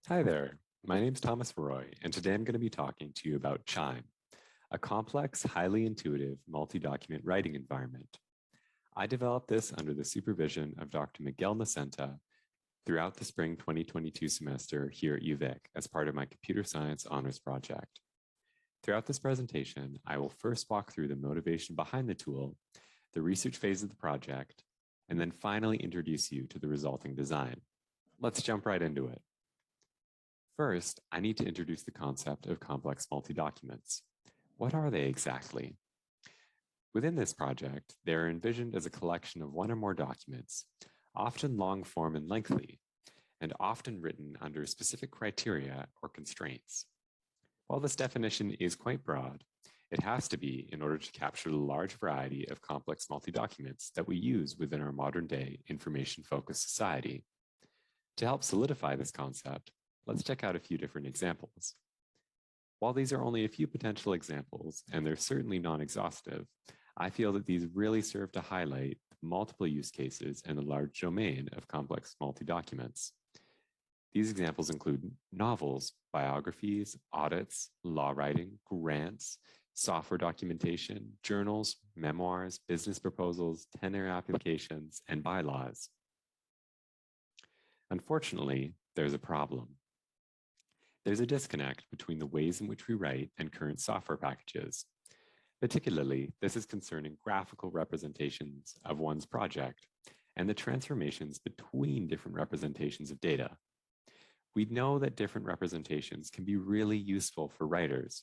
Hi there, my name's Thomas Roy, and today I'm going to be talking to you about CHIME, a complex, highly intuitive, multi-document writing environment. I developed this under the supervision of Dr. Miguel Nacenta throughout the spring 2022 semester here at UVic as part of my computer science honors project. Throughout this presentation, I will first walk through the motivation behind the tool, the research phase of the project, and then finally introduce you to the resulting design. Let's jump right into it. First, I need to introduce the concept of complex multi-documents. What are they exactly? Within this project, they are envisioned as a collection of one or more documents, often long form and lengthy, and often written under specific criteria or constraints. While this definition is quite broad, it has to be in order to capture the large variety of complex multi-documents that we use within our modern-day information-focused society. To help solidify this concept, let's check out a few different examples. While these are only a few potential examples, and they're certainly non-exhaustive, I feel that these really serve to highlight the multiple use cases and the large domain of complex multi-documents. These examples include novels, biographies, audits, law writing, grants, software documentation, journals, memoirs, business proposals, tenure applications, and bylaws. Unfortunately, there's a problem. There's a disconnect between the ways in which we write and current software packages. Particularly, this is concerning graphical representations of one's project and the transformations between different representations of data. We know that different representations can be really useful for writers.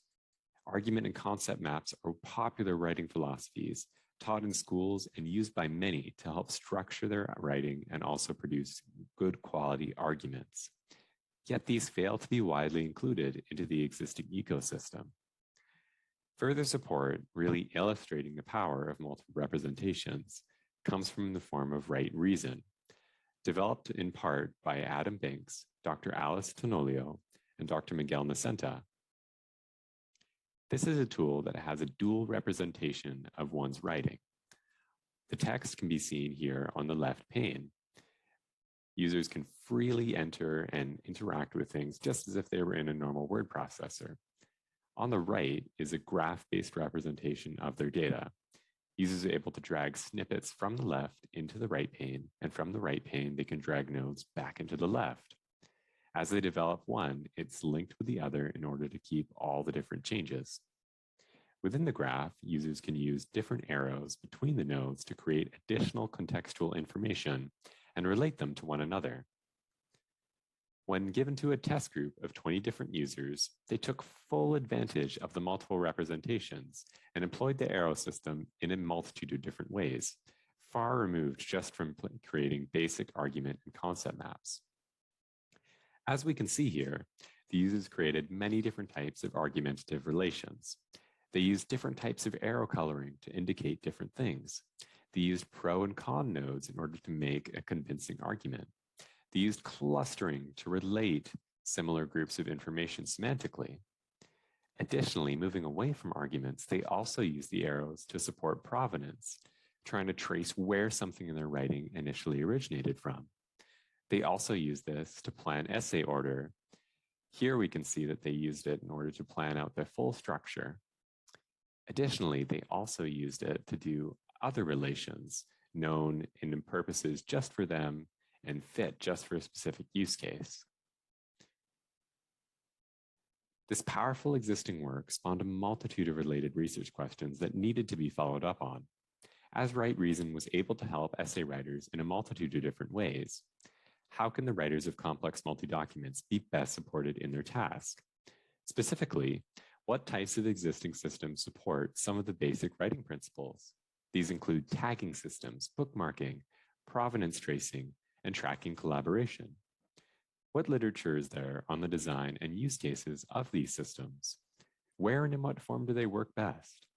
Argument and concept maps are popular writing philosophies taught in schools and used by many to help structure their writing and also produce good quality arguments. Yet these fail to be widely included into the existing ecosystem. Further support, really illustrating the power of multiple representations, comes from the form of right reason, developed in part by Adam Banks, Dr. Alice Tonolio, and Dr. Miguel Nacenta. This is a tool that has a dual representation of one's writing. The text can be seen here on the left pane. Users can freely enter and interact with things just as if they were in a normal word processor. On the right is a graph-based representation of their data. Users are able to drag snippets from the left into the right pane, and from the right pane, they can drag nodes back into the left. As they develop one, it's linked with the other in order to keep all the different changes. Within the graph, users can use different arrows between the nodes to create additional contextual information and relate them to one another. When given to a test group of 20 different users, they took full advantage of the multiple representations and employed the arrow system in a multitude of different ways, far removed just from creating basic argument and concept maps. As we can see here, the users created many different types of argumentative relations. They used different types of arrow coloring to indicate different things. They used pro and con nodes in order to make a convincing argument. They used clustering to relate similar groups of information semantically. Additionally, moving away from arguments, they also used the arrows to support provenance, trying to trace where something in their writing initially originated from. They also used this to plan essay order. Here we can see that they used it in order to plan out their full structure. Additionally, they also used it to do other relations known in purposes just for them and fit just for a specific use case. This powerful existing work spawned a multitude of related research questions that needed to be followed up on. As right reason was able to help essay writers in a multitude of different ways, how can the writers of complex multi-documents be best supported in their task? Specifically, what types of existing systems support some of the basic writing principles? These include tagging systems, bookmarking, provenance tracing, and tracking collaboration. What literature is there on the design and use cases of these systems? Where and in what form do they work best?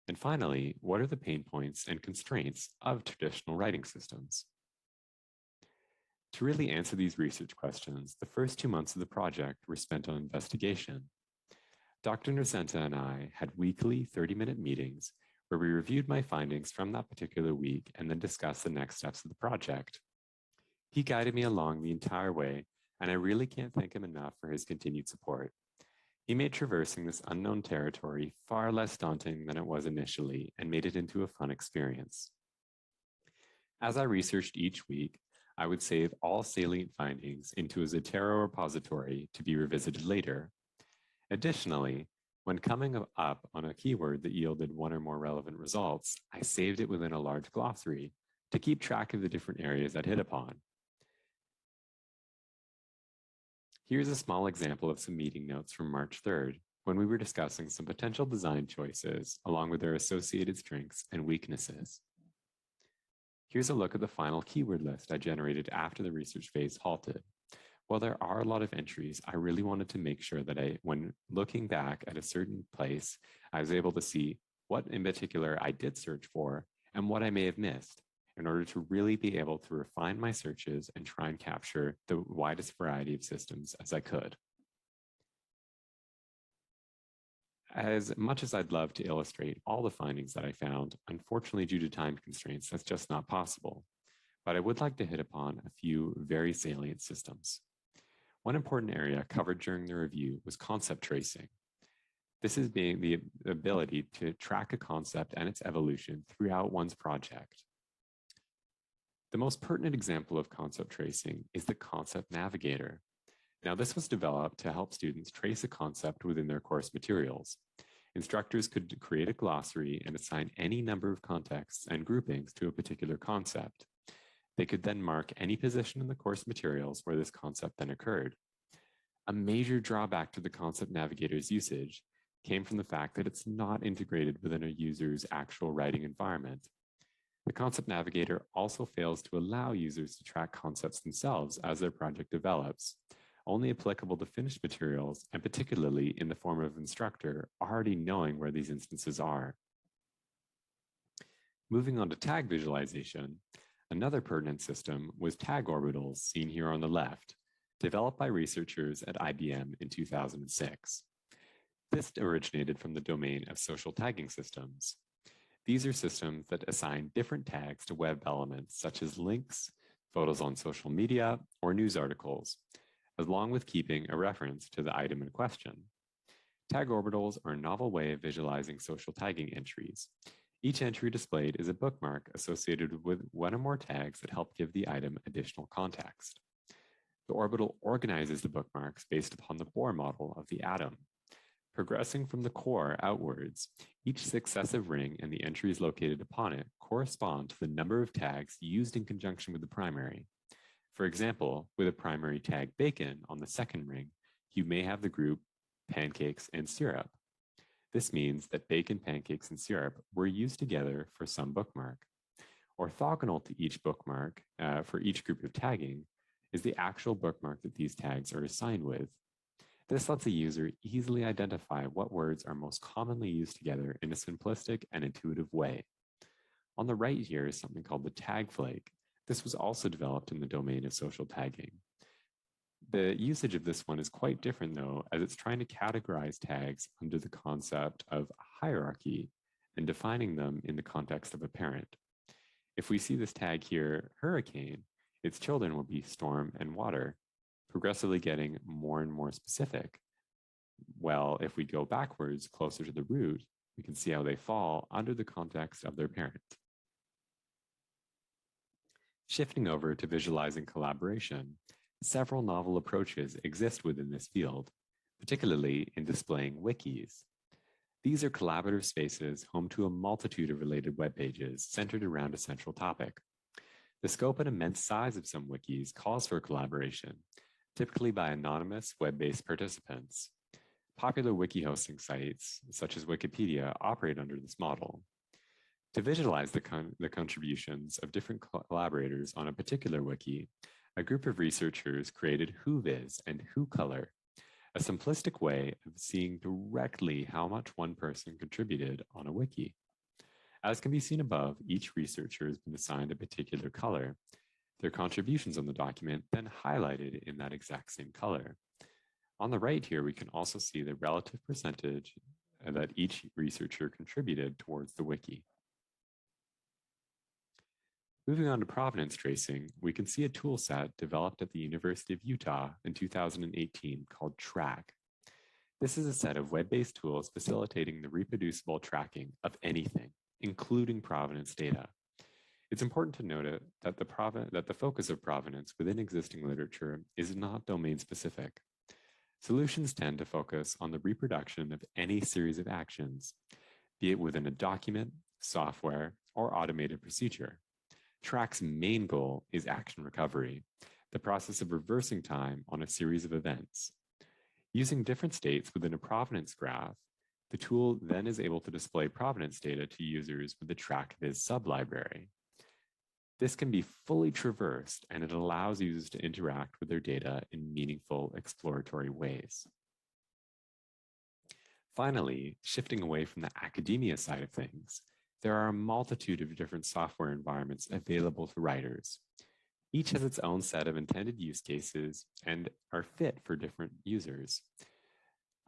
And finally, what are the pain points and constraints of traditional writing systems? To really answer these research questions, the first 2 months of the project were spent on investigation. Dr. Nacenta and I had weekly 30-minute meetings where we reviewed my findings from that particular week and then discussed the next steps of the project. He guided me along the entire way, and I really can't thank him enough for his continued support. He made traversing this unknown territory far less daunting than it was initially and made it into a fun experience. As I researched each week, I would save all salient findings into a Zotero repository to be revisited later. Additionally, when coming up on a keyword that yielded one or more relevant results, I saved it within a large glossary to keep track of the different areas I'd hit upon. Here's a small example of some meeting notes from March 3rd, when we were discussing some potential design choices along with their associated strengths and weaknesses. Here's a look at the final keyword list I generated after the research phase halted. While there are a lot of entries, I really wanted to make sure that when looking back at a certain place, I was able to see what in particular I did search for and what I may have missed, in order to really be able to refine my searches and try and capture the widest variety of systems as I could. As much as I'd love to illustrate all the findings that I found, unfortunately, due to time constraints, that's just not possible. But I would like to hit upon a few very salient systems. One important area covered during the review was concept tracing. This is being the ability to track a concept and its evolution throughout one's project. The most pertinent example of concept tracing is the concept navigator. Now, this was developed to help students trace a concept within their course materials. Instructors could create a glossary and assign any number of contexts and groupings to a particular concept. They could then mark any position in the course materials where this concept then occurred. A major drawback to the concept navigator's usage came from the fact that it's not integrated within a user's actual writing environment. The concept navigator also fails to allow users to track concepts themselves as their project develops, only applicable to finished materials, and particularly in the form of instructor already knowing where these instances are. Moving on to tag visualization, another pertinent system was tag orbitals, seen here on the left, developed by researchers at IBM in 2006. This originated from the domain of social tagging systems. These are systems that assign different tags to web elements such as links, photos on social media, or news articles, along with keeping a reference to the item in question. Tag orbitals are a novel way of visualizing social tagging entries. Each entry displayed is a bookmark associated with one or more tags that help give the item additional context. The orbital organizes the bookmarks based upon the Bohr model of the atom. Progressing from the core outwards, each successive ring and the entries located upon it correspond to the number of tags used in conjunction with the primary. For example, with a primary tag bacon on the second ring, you may have the group pancakes and syrup. This means that bacon, pancakes, and syrup were used together for some bookmark. Orthogonal to each bookmark for each group of tagging is the actual bookmark that these tags are assigned with. This lets a user easily identify what words are most commonly used together in a simplistic and intuitive way. On the right here is something called the tag flake. This was also developed in the domain of social tagging. The usage of this one is quite different though, as it's trying to categorize tags under the concept of hierarchy and defining them in the context of a parent. If we see this tag here, hurricane, its children will be storm and water, progressively getting more and more specific. Well, if we go backwards closer to the root, we can see how they fall under the context of their parent. Shifting over to visualizing collaboration, several novel approaches exist within this field, particularly in displaying wikis. These are collaborative spaces home to a multitude of related web pages centered around a central topic. The scope and immense size of some wikis calls for collaboration, typically by anonymous web-based participants. Popular wiki hosting sites, such as Wikipedia, operate under this model. To visualize the contributions of different collaborators on a particular wiki, a group of researchers created WhoViz and WhoColor, a simplistic way of seeing directly how much one person contributed on a wiki. As can be seen above, each researcher has been assigned a particular color. Their contributions on the document then highlighted in that exact same color. On the right here, we can also see the relative percentage that each researcher contributed towards the wiki. Moving on to provenance tracing, we can see a tool set developed at the University of Utah in 2018 called TRACK. This is a set of web-based tools facilitating the reproducible tracking of anything, including provenance data. It's important to note that the focus of provenance within existing literature is not domain-specific. Solutions tend to focus on the reproduction of any series of actions, be it within a document, software, or automated procedure. TRACK's main goal is action recovery, the process of reversing time on a series of events. Using different states within a provenance graph, the tool then is able to display provenance data to users with the TrackViz sublibrary. This can be fully traversed, and it allows users to interact with their data in meaningful, exploratory ways. Finally, shifting away from the academia side of things, there are a multitude of different software environments available to writers. Each has its own set of intended use cases and are fit for different users.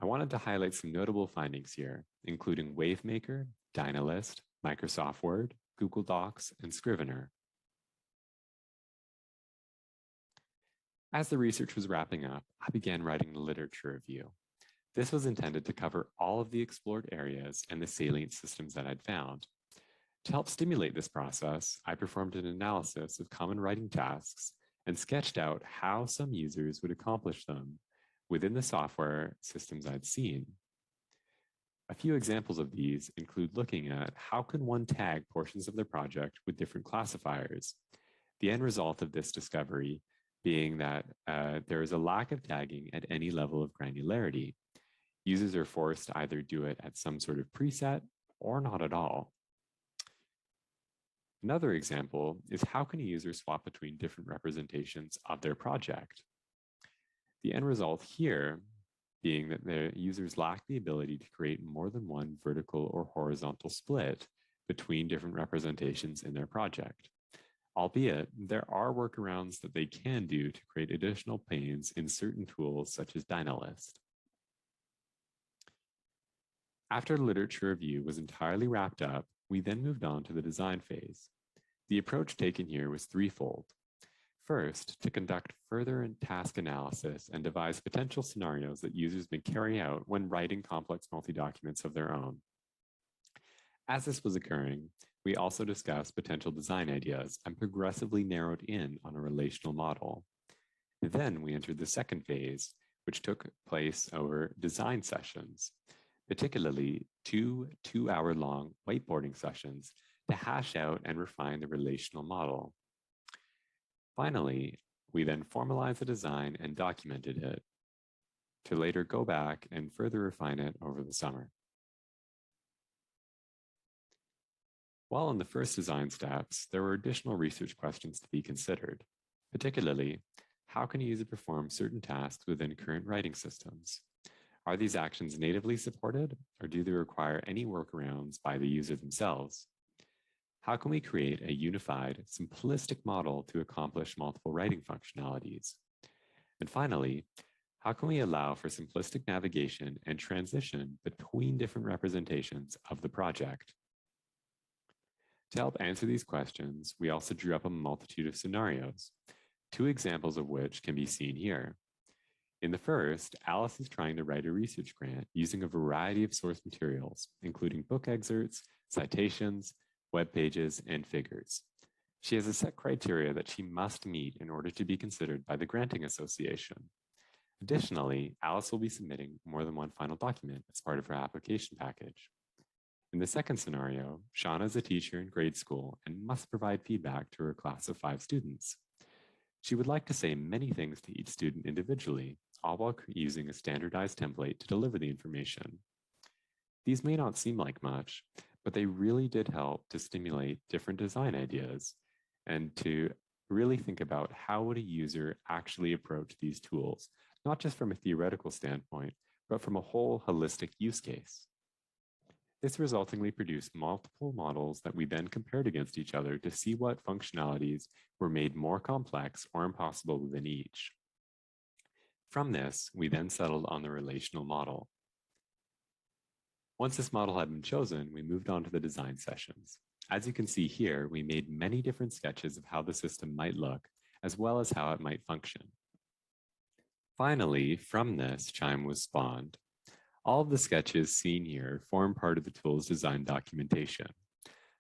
I wanted to highlight some notable findings here, including WaveMaker, Dynalist, Microsoft Word, Google Docs, and Scrivener. As the research was wrapping up, I began writing the literature review. This was intended to cover all of the explored areas and the salient systems that I'd found. To help stimulate this process, I performed an analysis of common writing tasks and sketched out how some users would accomplish them within the software systems I'd seen. A few examples of these include looking at how can one tag portions of their project with different classifiers. The end result of this discovery being that there is a lack of tagging at any level of granularity. Users are forced to either do it at some sort of preset or not at all. Another example is how can a user swap between different representations of their project? The end result here being that the users lack the ability to create more than one vertical or horizontal split between different representations in their project. Albeit, there are workarounds that they can do to create additional panes in certain tools such as Dynalist. After the literature review was entirely wrapped up, we then moved on to the design phase. The approach taken here was threefold. First, to conduct further task analysis and devise potential scenarios that users may carry out when writing complex multi-documents of their own. As this was occurring, we also discussed potential design ideas and progressively narrowed in on a relational model. Then we entered the second phase, which took place over design sessions, particularly two hour-long whiteboarding sessions to hash out and refine the relational model. Finally, we then formalized the design and documented it to later go back and further refine it over the summer. While in the first design steps, there were additional research questions to be considered, particularly, how can a user perform certain tasks within current writing systems? Are these actions natively supported, or do they require any workarounds by the user themselves? How can we create a unified, simplistic model to accomplish multiple writing functionalities? And finally, how can we allow for simplistic navigation and transition between different representations of the project? To help answer these questions, we also drew up a multitude of scenarios, two examples of which can be seen here. In the first, Alice is trying to write a research grant using a variety of source materials, including book excerpts, citations, web pages, and figures. She has a set criteria that she must meet in order to be considered by the Granting Association. Additionally, Alice will be submitting more than one final document as part of her application package. In the second scenario, Shauna is a teacher in grade school and must provide feedback to her class of 5 students. She would like to say many things to each student individually, all while using a standardized template to deliver the information. These may not seem like much, but they really did help to stimulate different design ideas and to really think about how would a user actually approach these tools, not just from a theoretical standpoint, but from a whole holistic use case. This resultingly produced multiple models that we then compared against each other to see what functionalities were made more complex or impossible within each. From this, we then settled on the relational model. Once this model had been chosen, we moved on to the design sessions. As you can see here, we made many different sketches of how the system might look, as well as how it might function. Finally, from this, CHIME was spawned. All of the sketches seen here form part of the tool's design documentation.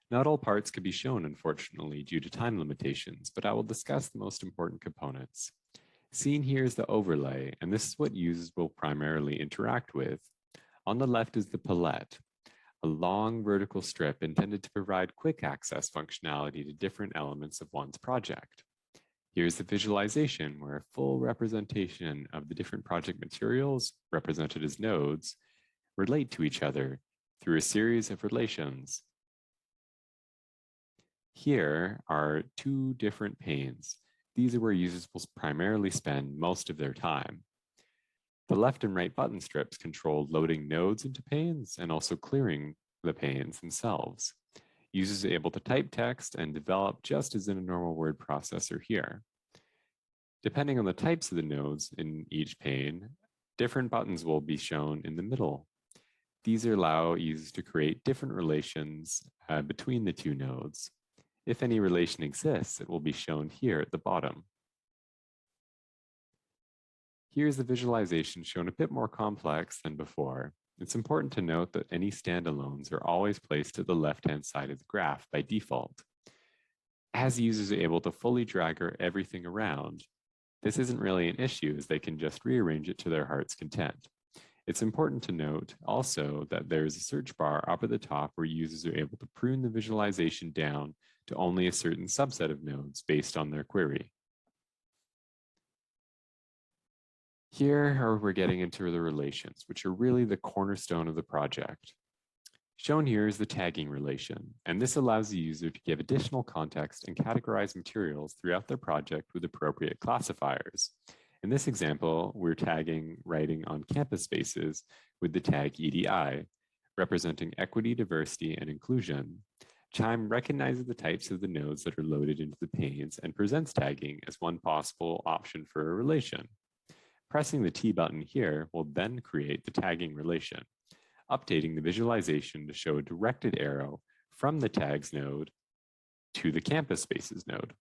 Not all parts could be shown, unfortunately, due to time limitations, but I will discuss the most important components. Seen here is the overlay, and this is what users will primarily interact with. On the left is the palette, a long vertical strip intended to provide quick access functionality to different elements of one's project. Here's the visualization, where a full representation of the different project materials, represented as nodes, relate to each other through a series of relations. Here are two different panes. These are where users will primarily spend most of their time. The left and right button strips control loading nodes into panes and also clearing the panes themselves. Users are able to type text and develop just as in a normal word processor here. Depending on the types of the nodes in each pane, different buttons will be shown in the middle. These allow users to create different relations between the two nodes. If any relation exists, it will be shown here at the bottom. Here's the visualization shown a bit more complex than before. It's important to note that any standalones are always placed at the left-hand side of the graph by default. As users are able to fully drag everything around, this isn't really an issue, as they can just rearrange it to their heart's content. It's important to note also that there's a search bar up at the top where users are able to prune the visualization down to only a certain subset of nodes based on their query. Here we're getting into the relations, which are really the cornerstone of the project. Shown here is the tagging relation, and this allows the user to give additional context and categorize materials throughout their project with appropriate classifiers. In this example, we're tagging writing on campus spaces with the tag EDI, representing equity, diversity, and inclusion. CHIME recognizes the types of the nodes that are loaded into the panes and presents tagging as one possible option for a relation. Pressing the T button here will then create the tagging relation, updating the visualization to show a directed arrow from the tags node to the campus spaces node.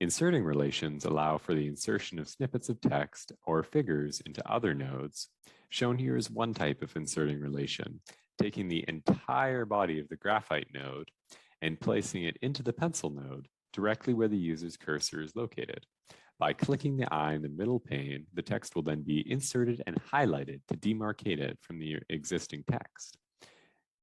Inserting relations allow for the insertion of snippets of text or figures into other nodes. Shown here is one type of inserting relation, taking the entire body of the graphite node and placing it into the pencil node directly where the user's cursor is located. By clicking the eye in the middle pane, the text will then be inserted and highlighted to demarcate it from the existing text.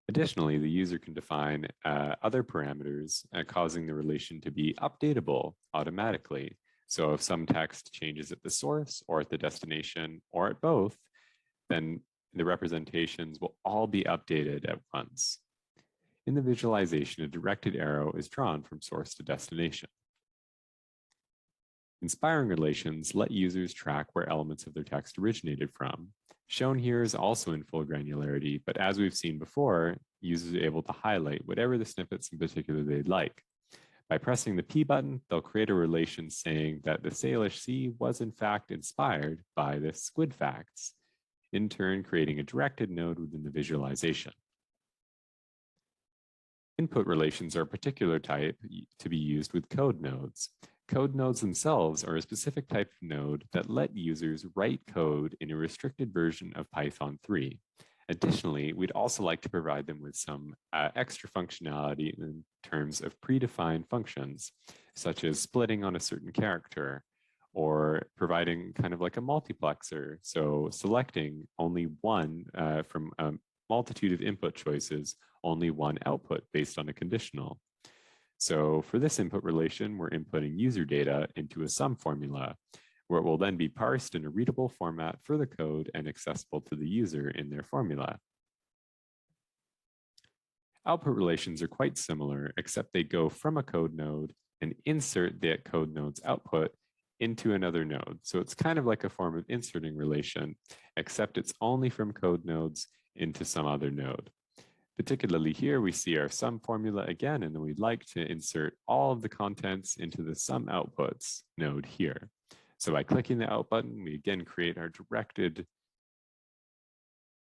Additionally, the user can define other parameters, causing the relation to be updatable automatically. So if some text changes at the source or at the destination or at both, then the representations will all be updated at once. In the visualization, a directed arrow is drawn from source to destination. Inspiring relations let users track where elements of their text originated from. Shown here is also in full granularity, but as we've seen before, users are able to highlight whatever the snippets in particular they'd like. By pressing the P button, they'll create a relation saying that the Salish Sea was in fact inspired by the squid facts, in turn creating a directed node within the visualization. Input relations are a particular type to be used with code nodes. Code nodes themselves are a specific type of node that let users write code in a restricted version of Python 3. Additionally, we'd also like to provide them with some extra functionality in terms of predefined functions, such as splitting on a certain character, or providing kind of like a multiplexer. So selecting only one from a multitude of input choices, only one output based on a conditional. So for this input relation, we're inputting user data into a sum formula, where it will then be parsed in a readable format for the code and accessible to the user in their formula. Output relations are quite similar, except they go from a code node and insert that code node's output into another node. So it's kind of like a form of inserting relation, except it's only from code nodes into some other node. Particularly here, we see our sum formula again, and then we'd like to insert all of the contents into the sum outputs node here. So by clicking the out button, we again create our directed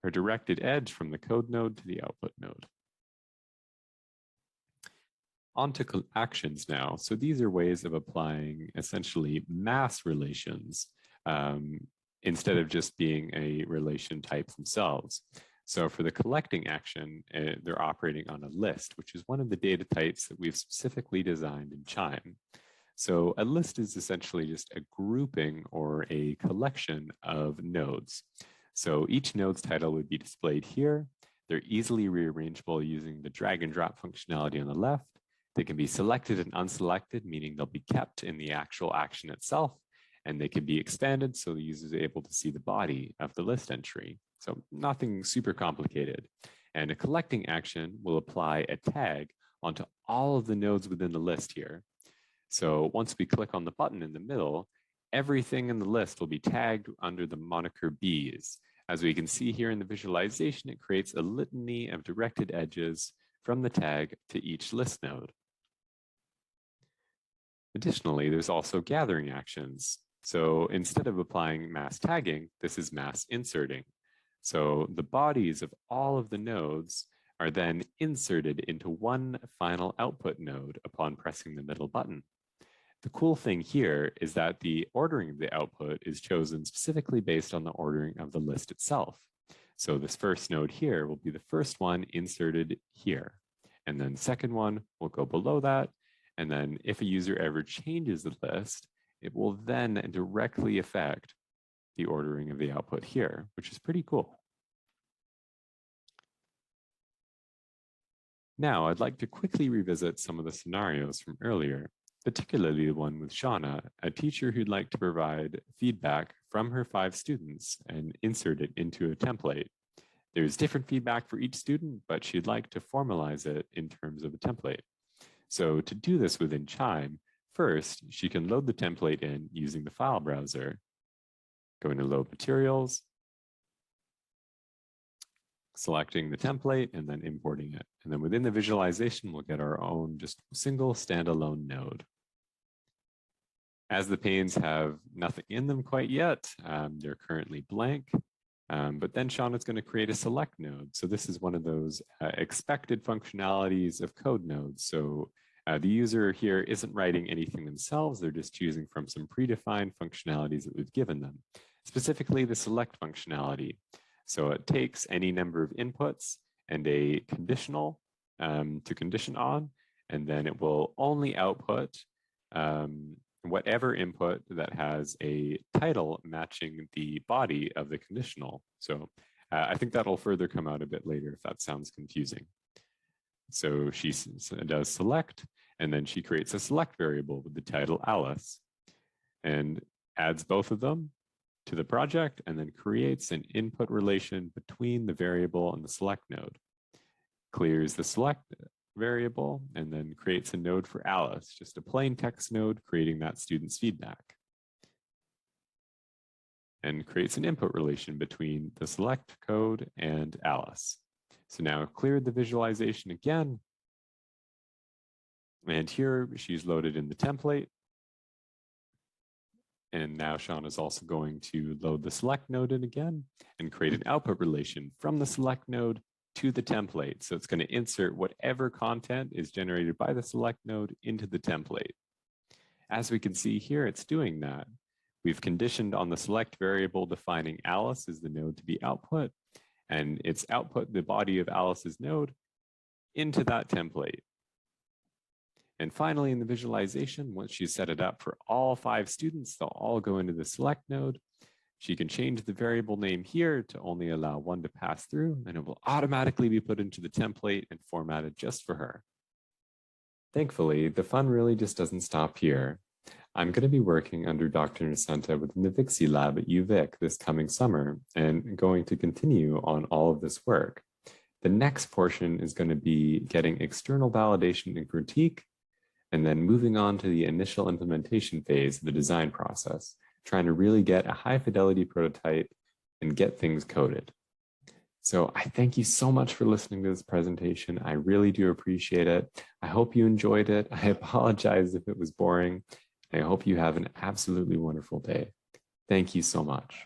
or directed edge from the code node to the output node. On to actions now. So these are ways of applying essentially mass relations instead of just being a relation type themselves. So for the collecting action, they're operating on a list, which is one of the data types that we've specifically designed in CHIME. So a list is essentially just a grouping or a collection of nodes. So each node's title would be displayed here. They're easily rearrangeable using the drag and drop functionality on the left. They can be selected and unselected, meaning they'll be kept in the actual action itself, and they can be expanded so the user is able to see the body of the list entry. So nothing super complicated. And a collecting action will apply a tag onto all of the nodes within the list here. So once we click on the button in the middle, everything in the list will be tagged under the moniker Bs. As we can see here in the visualization, it creates a litany of directed edges from the tag to each list node. Additionally, there's also gathering actions. So instead of applying mass tagging, this is mass inserting. So the bodies of all of the nodes are then inserted into one final output node upon pressing the middle button. The cool thing here is that the ordering of the output is chosen specifically based on the ordering of the list itself. So this first node here will be the first one inserted here. And then the second one will go below that. And then if a user ever changes the list, it will then directly affect the ordering of the output here, which is pretty cool. Now, I'd like to quickly revisit some of the scenarios from earlier, particularly the one with Shauna, a teacher who'd like to provide feedback from her 5 students and insert it into a template. There's different feedback for each student, but she'd like to formalize it in terms of a template. So to do this within CHIME, first, she can load the template in using the file browser. Go into Load Materials, selecting the template, and then importing it. And then within the visualization, we'll get our own just single standalone node. As the panes have nothing in them quite yet, they're currently blank. But then Shauna's going to create a select node. So this is one of those expected functionalities of code nodes. So the user here isn't writing anything themselves. They're just choosing from some predefined functionalities that we've given them, specifically the select functionality. So it takes any number of inputs and a conditional to condition on, and then it will only output whatever input that has a title matching the body of the conditional. So I think that'll further come out a bit later if that sounds confusing. So she does select, and then she creates a select variable with the title Alice and adds both of them to the project and then creates an input relation between the variable and the select node. Clears the select variable and then creates a node for Alice, just a plain text node creating that student's feedback. And creates an input relation between the select code and Alice. So now I've cleared the visualization again. And here she's loaded in the template. And now Sean is also going to load the select node in again and create an output relation from the select node to the template. So it's going to insert whatever content is generated by the select node into the template. As we can see here, it's doing that. We've conditioned on the select variable defining Alice as the node to be output, and it's output the body of Alice's node into that template. And finally, in the visualization, once you set it up for all 5 students, they'll all go into the select node. She can change the variable name here to only allow one to pass through, and it will automatically be put into the template and formatted just for her. Thankfully, the fun really just doesn't stop here. I'm going to be working under Dr. Nacenta within the Vixie lab at UVic this coming summer and going to continue on all of this work. The next portion is going to be getting external validation and critique, and then moving on to the initial implementation phase of the design process, trying to really get a high fidelity prototype and get things coded. So I thank you so much for listening to this presentation. I really do appreciate it. I hope you enjoyed it. I apologize if it was boring. I hope you have an absolutely wonderful day. Thank you so much.